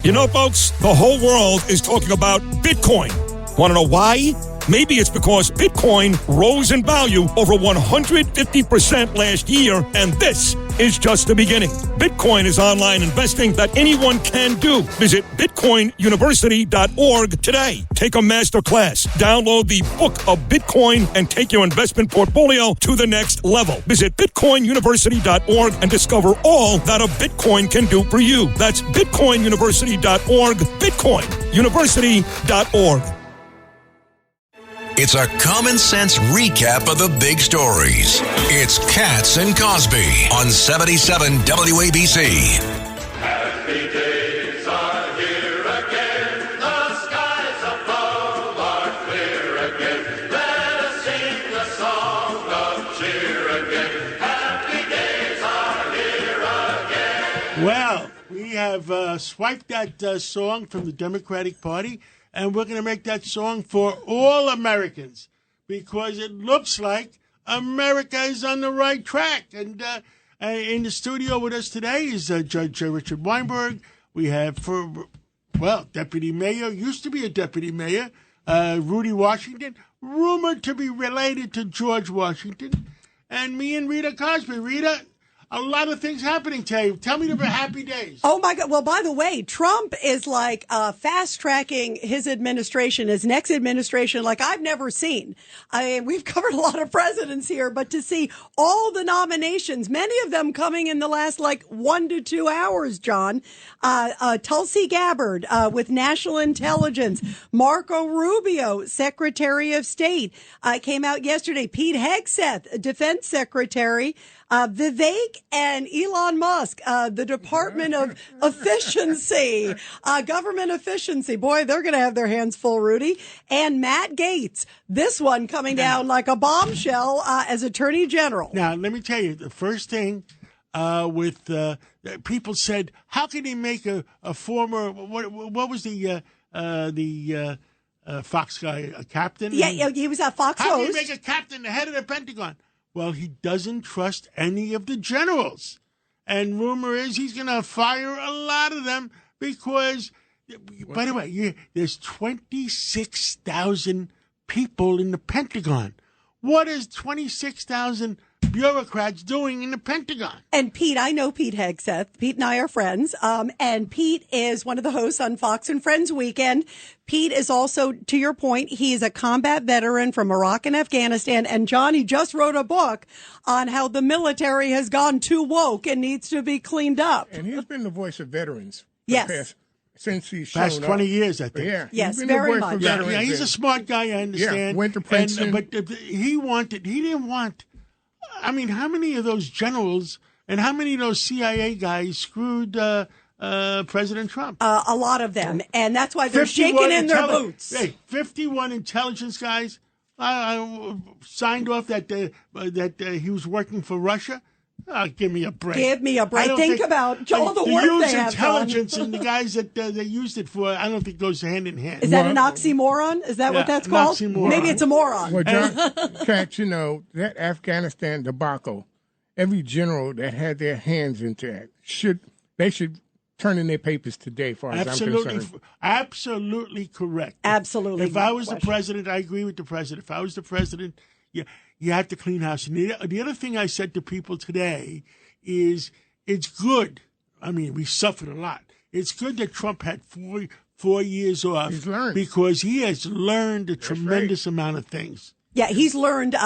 You know, folks, the whole world is talking about Bitcoin. Want to know why? Maybe it's because Bitcoin rose in value over 150% last year, and this is just the beginning. Bitcoin is online investing that anyone can do. Visit bitcoinuniversity.org today. Take a master class. Download the Book of Bitcoin and take your investment portfolio to the next level. Visit bitcoinuniversity.org and discover all that a Bitcoin can do for you. That's bitcoinuniversity.org, bitcoinuniversity.org. It's a common sense recap of the big stories. It's Katz and Cosby on 77 WABC. Happy days are here again. The skies above are clear again. Let us sing the song of cheer again. Happy days are here again. Well, we have swiped that song from the Democratic Party, and we're going to make that song for all Americans because it looks like America is on the right track. And in the studio with us today is Judge Richard Weinberg. We have, Deputy Mayor, used to be a Deputy Mayor, Rudy Washington, rumored to be related to George Washington, and me and Rita Cosby. Rita, a lot of things happening today. Tell me about happy days. Oh, my God. Well, by the way, Trump is like fast-tracking his administration, his next administration, like I've never seen. I mean, we've covered a lot of presidents here, but to see all the nominations, many of them coming in the last, 1 to 2 hours, John. Tulsi Gabbard with National Intelligence. Marco Rubio, Secretary of State, came out yesterday. Pete Hegseth, Defense Secretary. Vivek and Elon Musk, the Department of Efficiency, government efficiency. Boy, they're going to have their hands full, Rudy. And Matt Gaetz, this one coming down like a bombshell as Attorney General. Now, let me tell you, the first thing with people said, how can he make a former, what was the Fox guy, a captain? Yeah, he was a Fox host. How can he make a captain the head of the Pentagon? Well, he doesn't trust any of the generals. And rumor is he's going to fire a lot of them because, by the way, there's 26,000 people in the Pentagon. What is 26,000 bureaucrats doing in the Pentagon? And Pete, I know Pete Hegseth. Pete and I are friends. And Pete is one of the hosts on Fox and Friends Weekend. Pete is also, to your point, he's a combat veteran from Iraq and Afghanistan. And John, he just wrote a book on how the military has gone too woke and needs to be cleaned up. And he's been the voice of veterans. Yes. Since he's shown past 20 up. years, I think. Yeah, yes, he's been very the voice much. for Yeah, veterans. he's a smart guy, I understand. Yeah, went to Princeton. But he didn't want, I mean, how many of those generals and how many of those CIA guys screwed President Trump? A lot of them. And that's why they're shaking in their boots. Hey, 51 intelligence guys signed off that he was working for Russia. Give me a break. Give me a break. Think about all the work use they have intelligence done. and the guys that they used it for, I don't think goes hand in hand. Is that an oxymoron? Is that what that's called? Oxymoron. Maybe it's a moron. Well, John, Katz, that Afghanistan debacle, every general that had their hands into it should turn in their papers today, as far as I'm concerned. Absolutely correct. Absolutely. If I was the president, I agree with the president. If I was the president, you have to clean house. And the other thing I said to people today is it's good. I mean, we suffered a lot. It's good that Trump had 4 years off. He's learned. Because he has learned a tremendous amount of things. Yeah, he's learned,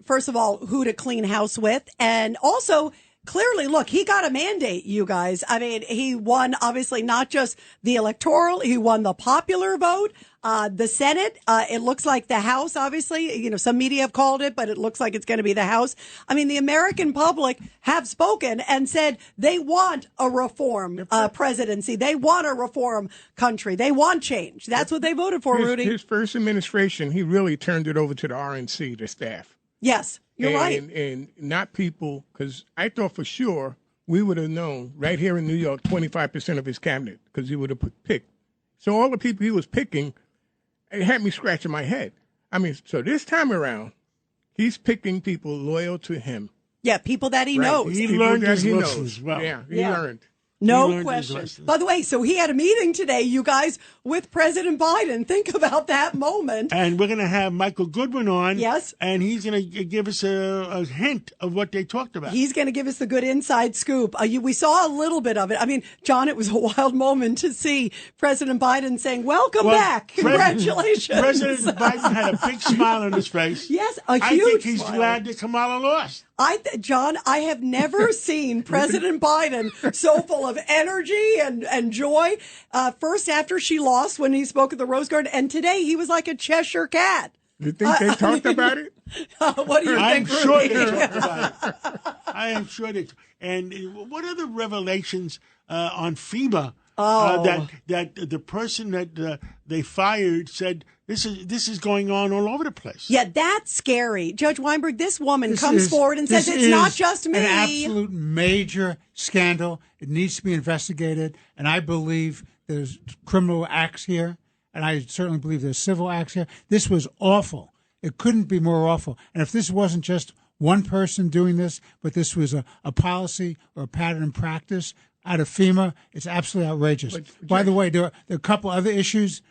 first of all, who to clean house with. And also, clearly, look, he got a mandate, you guys. I mean, he won, obviously, not just the electoral, he won the popular vote. The Senate, it looks like the House, obviously, some media have called it, but it looks like it's going to be the House. I mean, the American public have spoken and said they want a reform presidency. They want a reform country. They want change. That's what they voted for, Rudy. His first administration, he really turned it over to the RNC, the staff. Yes, you're right. And not people, because I thought for sure we would have known right here in New York 25% of his cabinet because he would have picked. So all the people he was picking, it had me scratching my head. I mean, so this time around, he's picking people loyal to him. Yeah, people that he knows. He People learned that his he lessons knows. well. Yeah, he learned. No question. By the way, so he had a meeting today, you guys, with President Biden. Think about that moment. And we're going to have Michael Goodwin on. Yes. And he's going to give us a hint of what they talked about. He's going to give us the good inside scoop. We saw a little bit of it. I mean, John, it was a wild moment to see President Biden saying, welcome back. Congratulations. President Biden had a big smile on his face. Yes, a huge I think he's smile. glad that Kamala lost. John, I have never seen President Biden so full of energy and joy. First, after she lost when he spoke at the Rose Garden, and today he was like a Cheshire cat. You think they talked about it? What do you I'm think? sure they talked about it. I am sure they. And what are the revelations on FEMA? That the person that they fired said this is going on all over the place. Yeah, that's scary. Judge Weinberg, this woman comes forward and says it's not just me. An absolute major scandal. It needs to be investigated, and I believe there's criminal acts here, and I certainly believe there's civil acts here. This was awful. It couldn't be more awful. And if this wasn't just one person doing this, but this was a policy or a pattern in practice out of FEMA, it's absolutely outrageous. By the way, there are a couple other issues.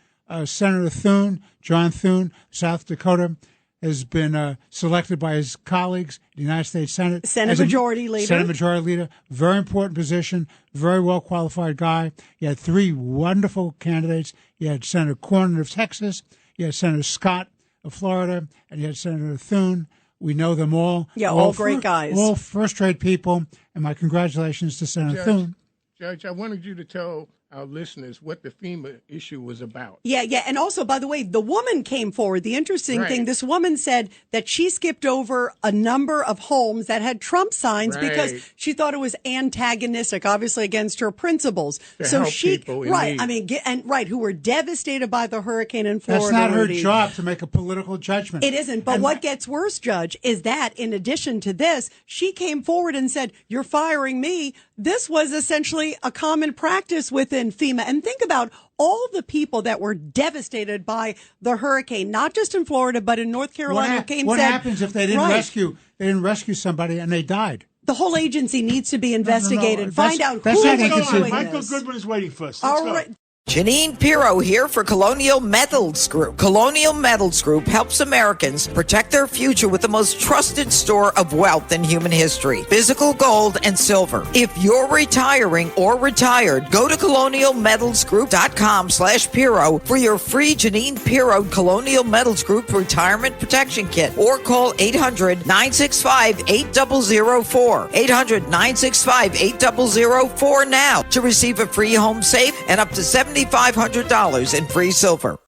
Senator Thune, John Thune, South Dakota, has been selected by his colleagues in the United States Senate. Senate Majority Leader. Very important position, very well-qualified guy. You had three wonderful candidates. You had Senator Cornyn of Texas, you had Senator Scott of Florida, and you had Senator Thune. We know them all. Yeah, all great guys. All first-rate people, and my congratulations to Senator Thune. Judge, I wanted you to tell our listeners what the FEMA issue was about. Yeah. And also, by the way, the woman came forward. The interesting thing, this woman said that she skipped over a number of homes that had Trump signs because she thought it was antagonistic, obviously against her principles. So she, who were devastated by the hurricane in Florida. That's not her job to make a political judgment. It isn't. But what gets worse, Judge, is that in addition to this, she came forward and said, "You're firing me." This was essentially a common practice within FEMA. And think about all the people that were devastated by the hurricane, not just in Florida, but in North Carolina. What happens if they didn't rescue somebody and they died? The whole agency needs to be investigated. Find out who is doing this. Michael Goodwin is waiting for us. All right. Janine Pirro here for Colonial Metals Group. Colonial Metals Group helps Americans protect their future with the most trusted store of wealth in human history, physical gold and silver. If you're retiring or retired, go to colonialmetalsgroup.com/Pirro for your free Janine Pirro Colonial Metals Group Retirement Protection Kit, or call 800-965-8004. 800-965-8004 now to receive a free home safe and up to $7,500 in free silver.